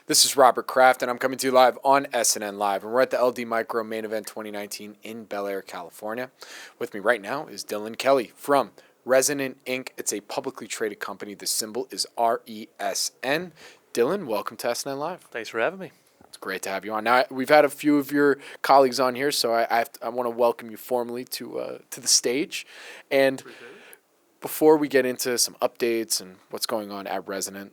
This is Robert Kraft, and I'm coming to you live on SNNLive, and we're at the LD Micro Main Event 2019 in Bel Air, California. With me right now is Dylan Kelly from Resonant Inc. It's a publicly traded company. The symbol is RESN. Dylan, welcome to SNNLive. Thanks for having me. It's great to have you on. Now, we've had a few of your colleagues on here, so I want to welcome you formally to the stage. And before we get into some updates and what's going on at Resonant,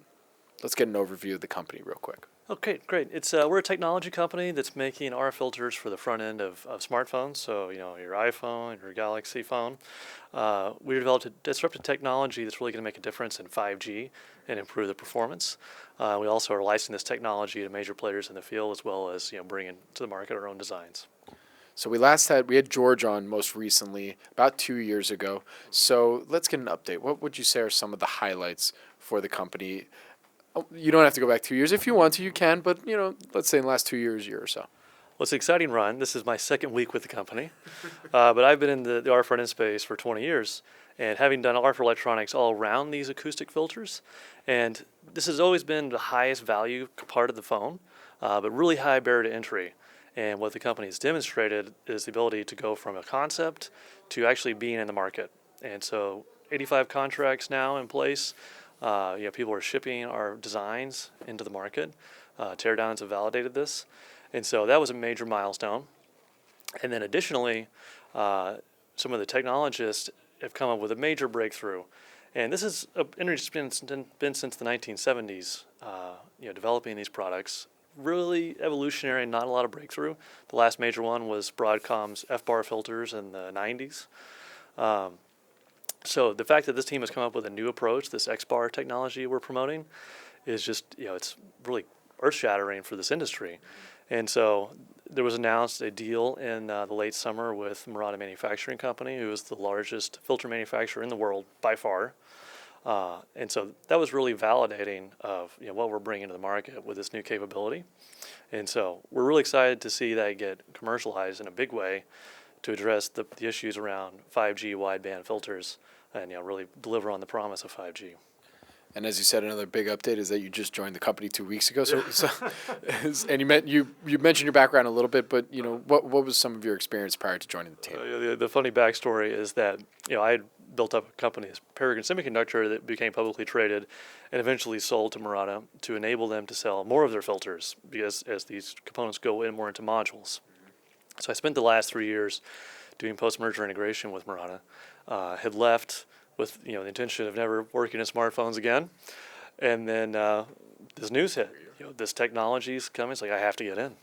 let's get an overview of the company real quick. Okay, great. We're a technology company that's making RF filters for the front end of smartphones. So, your iPhone, your Galaxy phone. We developed a disruptive technology that's really going to make a difference in 5G and improve the performance. We also are licensing this technology to major players in the field, as well as bringing to the market our own designs. So we had George on most recently about 2 years ago. So let's get an update. What would you say are some of the highlights for the company? You don't have to go back 2 years. If you want to, you can. But, let's say in the last 2 years, year or so. Well, it's an exciting run. This is my second week with the company. But I've been in the RF front-end space for 20 years. And having done RF electronics all around these acoustic filters. And this has always been the highest value part of the phone, but really high barrier to entry. And what the company has demonstrated is the ability to go from a concept to actually being in the market. And so 85 contracts now in place. People are shipping our designs into the market. Teardowns have validated this. And so that was a major milestone. And then additionally, some of the technologists have come up with a major breakthrough. And this is an industry that's been since the 1970s, developing these products. Really evolutionary, not a lot of breakthrough. The last major one was Broadcom's F-bar filters in the 90s. So the fact that this team has come up with a new approach, this X-bar technology we're promoting, is just, it's really earth-shattering for this industry. And so there was announced a deal in the late summer with Murata Manufacturing Company, who is the largest filter manufacturer in the world by far. And so that was really validating of what we're bringing to the market with this new capability. And so we're really excited to see that get commercialized in a big way to address the issues around 5G wideband filters and really deliver on the promise of 5G. And as you said, another big update is that you just joined the company 2 weeks ago. And you mentioned your background a little bit, but what was some of your experience prior to joining the team? The funny backstory is that I had built up a company, Peregrine Semiconductor, that became publicly traded and eventually sold to Murata to enable them to sell more of their filters because as these components go more into modules. So I spent the last 3 years doing post-merger integration with Murata. Had left with the intention of never working in smartphones again, and then this news hit. This technology is coming. It's like I have to get in.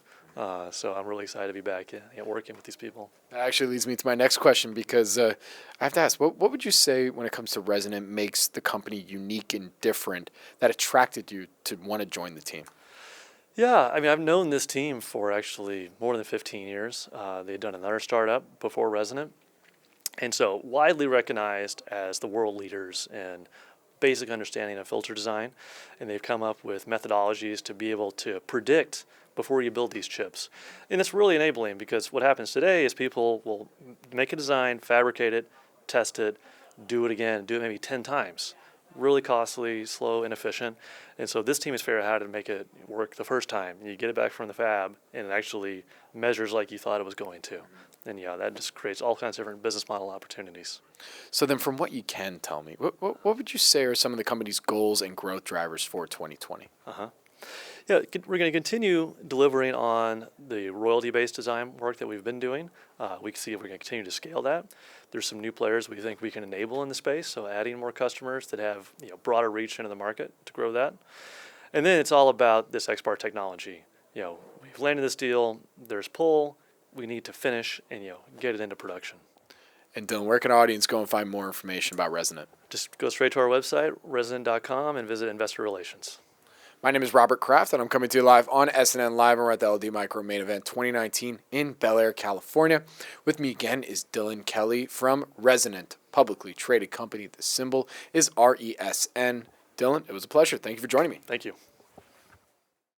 So I'm really excited to be back working with these people. That actually leads me to my next question because I have to ask, what would you say when it comes to Resonant makes the company unique and different that attracted you to want to join the team? Yeah, I've known this team for actually more than 15 years. They'd done another startup before Resonant. And so widely recognized as the world leaders in basic understanding of filter design. And they've come up with methodologies to be able to predict before you build these chips. And it's really enabling because what happens today is people will make a design, fabricate it, test it, do it again, do it maybe 10 times. Really costly, slow, inefficient. And so this team has figured out how to make it work the first time. You get it back from the fab and it actually measures like you thought it was going to. And that just creates all kinds of different business model opportunities. So then from what you can tell me, what would you say are some of the company's goals and growth drivers for 2020? Yeah, we're going to continue delivering on the royalty-based design work that we've been doing. We can see if we can continue to scale that. There's some new players we think we can enable in the space, so adding more customers that have broader reach into the market to grow that. And then it's all about this X-bar technology. We've landed this deal, there's pull, we need to finish and get it into production. And Dylan, where can our audience go and find more information about Resonant? Just go straight to our website, Resonant.com, and visit Investor Relations. My name is Robert Kraft, and I'm coming to you live on SNNLive, and we're at the LD Micro Main Event 2019 in Bel Air, California. With me again is Dylan Kelly from Resonant, publicly traded company. The symbol is RESN. Dylan, it was a pleasure. Thank you for joining me. Thank you.